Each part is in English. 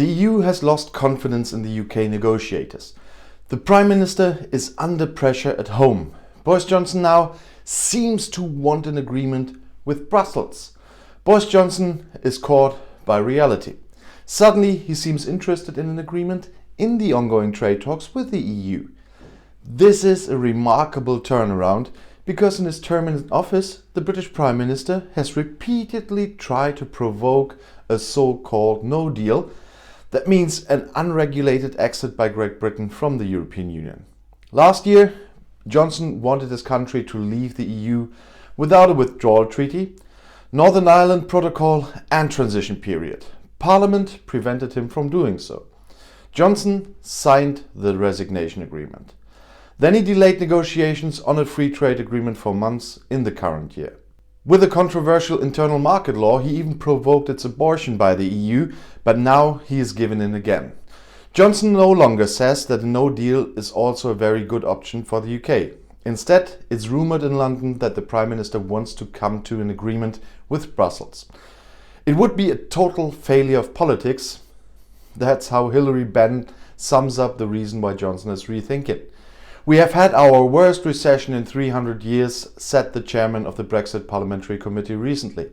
The EU has lost confidence in the UK negotiators. The Prime Minister is under pressure at home. Boris Johnson now seems to want an agreement with Brussels. Boris Johnson is caught by reality. Suddenly he seems interested in an agreement in the ongoing trade talks with the EU. This is a remarkable turnaround because in his term in office, the British Prime Minister has repeatedly tried to provoke a so-called no deal. That means an unregulated exit by Great Britain from the European Union. Last year, Johnson wanted his country to leave the EU without a withdrawal treaty, Northern Ireland Protocol and transition period. Parliament prevented him from doing so. Johnson signed the resignation agreement. Then he delayed negotiations on a free trade agreement for months in the current year. With a controversial internal market law, he even provoked its abortion by the EU, but now he is given in again. Johnson no longer says that a no deal is also a very good option for the UK. Instead, it's rumoured in London that the Prime Minister wants to come to an agreement with Brussels. It would be a total failure of politics. That's how Hilary Benn sums up the reason why Johnson is rethinking. We have had our worst recession in 300 years, said the chairman of the Brexit Parliamentary Committee recently.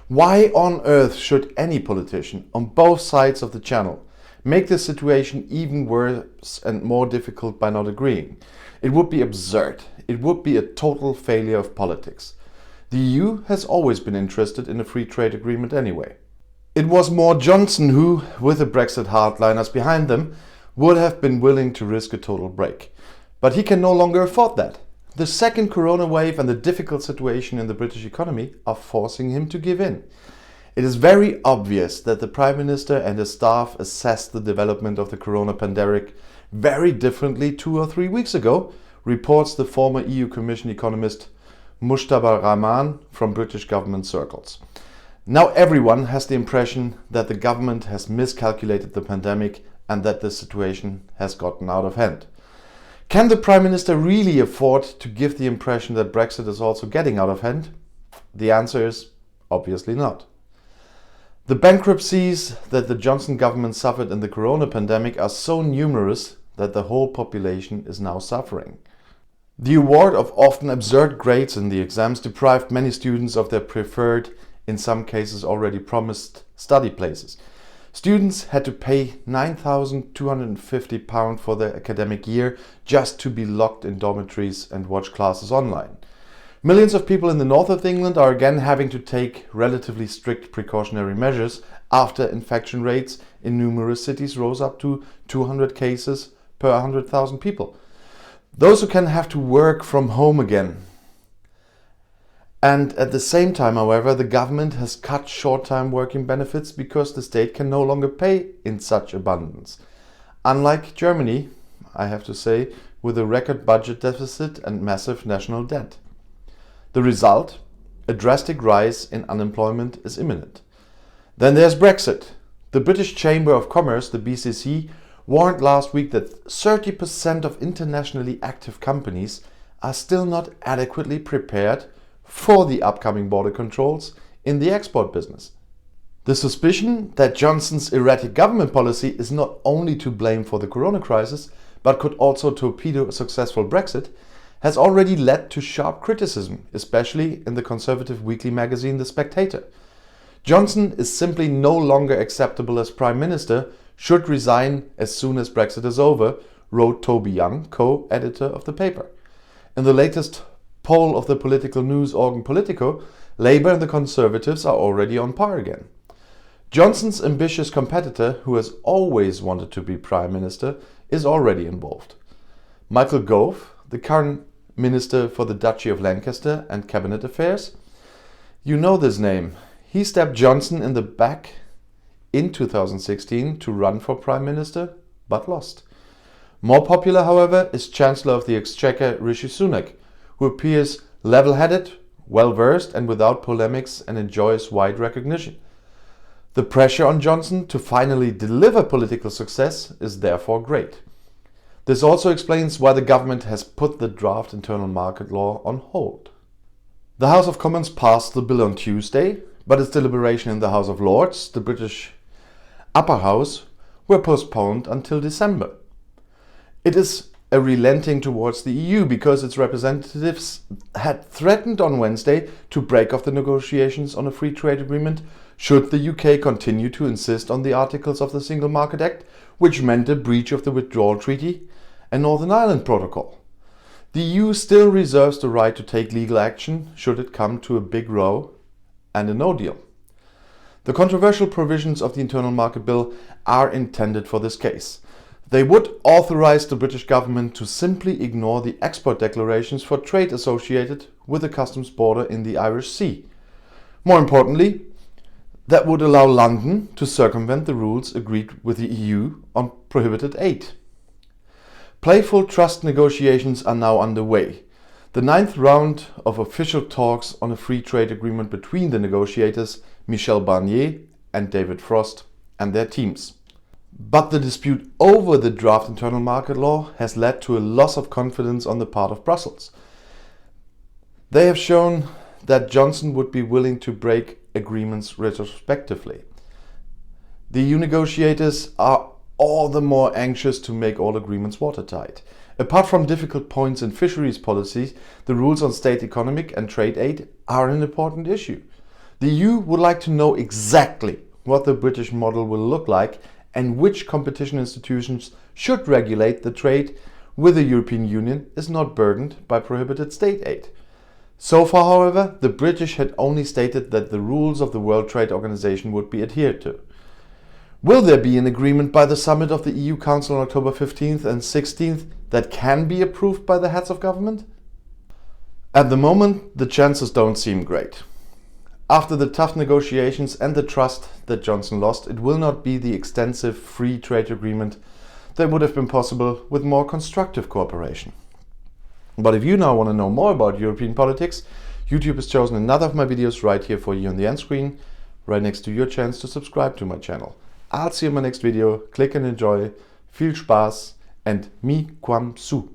Why on earth should any politician on both sides of the channel make the situation even worse and more difficult by not agreeing? It would be absurd. It would be a total failure of politics. The EU has always been interested in a free trade agreement anyway. It was more Johnson who, with the Brexit hardliners behind them, would have been willing to risk a total break. But he can no longer afford that. The second corona wave and the difficult situation in the British economy are forcing him to give in. It is very obvious that the Prime Minister and his staff assessed the development of the corona pandemic very differently 2 or 3 weeks ago, reports the former EU Commission economist Mujtaba Rahman from British government circles. Now everyone has the impression that the government has miscalculated the pandemic and that the situation has gotten out of hand. Can the Prime Minister really afford to give the impression that Brexit is also getting out of hand? The answer is obviously not. The bankruptcies that the Johnson government suffered in the corona pandemic are so numerous that the whole population is now suffering. The award of often absurd grades in the exams deprived many students of their preferred, in some cases already promised, study places. Students had to pay £9,250 for their academic year just to be locked in dormitories and watch classes online. Millions of people in the north of England are again having to take relatively strict precautionary measures after infection rates in numerous cities rose up to 200 cases per 100,000 people. Those who can have to work from home again. And at the same time, however, the government has cut short-time working benefits because the state can no longer pay in such abundance. Unlike Germany, I have to say, with a record budget deficit and massive national debt. The result? A drastic rise in unemployment is imminent. Then there's Brexit. The British Chamber of Commerce, the BCC, warned last week that 30% of internationally active companies are still not adequately prepared for the upcoming border controls in the export business. The suspicion that Johnson's erratic government policy is not only to blame for the corona crisis, but could also torpedo a successful Brexit, has already led to sharp criticism, especially in the conservative weekly magazine The Spectator. Johnson is simply no longer acceptable as Prime Minister, should resign as soon as Brexit is over, wrote Toby Young, co-editor of the paper. In the latest poll of the political news organ Politico, Labour and the Conservatives are already on par again. Johnson's ambitious competitor, who has always wanted to be Prime Minister, is already involved. Michael Gove, the current Minister for the Duchy of Lancaster and Cabinet Affairs. You know this name. He stabbed Johnson in the back in 2016 to run for Prime Minister, but lost. More popular, however, is Chancellor of the Exchequer Rishi Sunak, who appears level-headed, well-versed and without polemics and enjoys wide recognition. The pressure on Johnson to finally deliver political success is therefore great. This also explains why the government has put the draft internal market law on hold. The House of Commons passed the bill on Tuesday, but its deliberation in the House of Lords, the British upper house, were postponed until December. It is a relenting towards the EU because its representatives had threatened on Wednesday to break off the negotiations on a free trade agreement should the UK continue to insist on the articles of the Single Market Act, which meant a breach of the Withdrawal Treaty and Northern Ireland Protocol. The EU still reserves the right to take legal action should it come to a big row and a no deal. The controversial provisions of the Internal Market Bill are intended for this case. They would authorize the British government to simply ignore the export declarations for trade associated with the customs border in the Irish Sea. More importantly, that would allow London to circumvent the rules agreed with the EU on prohibited aid. Playful trust negotiations are now underway. The 9th round of official talks on a free trade agreement between the negotiators, Michel Barnier and David Frost, and their teams. But the dispute over the draft internal market law has led to a loss of confidence on the part of Brussels. They have shown that Johnson would be willing to break agreements retrospectively. The EU negotiators are all the more anxious to make all agreements watertight. Apart from difficult points in fisheries policies, the rules on state economic and trade aid are an important issue. The EU would like to know exactly what the British model will look like and which competition institutions should regulate the trade with the European Union is not burdened by prohibited state aid. So far, however, the British had only stated that the rules of the World Trade Organization would be adhered to. Will there be an agreement by the summit of the EU Council on October 15th and 16th that can be approved by the heads of government? At the moment, the chances don't seem great. After the tough negotiations and the trust that Johnson lost, it will not be the extensive free trade agreement that would have been possible with more constructive cooperation. But if you now want to know more about European politics, YouTube has chosen another of my videos right here for you on the end screen, right next to your chance to subscribe to my channel. I'll see you in my next video. Click and enjoy. Viel Spaß and mi quam su.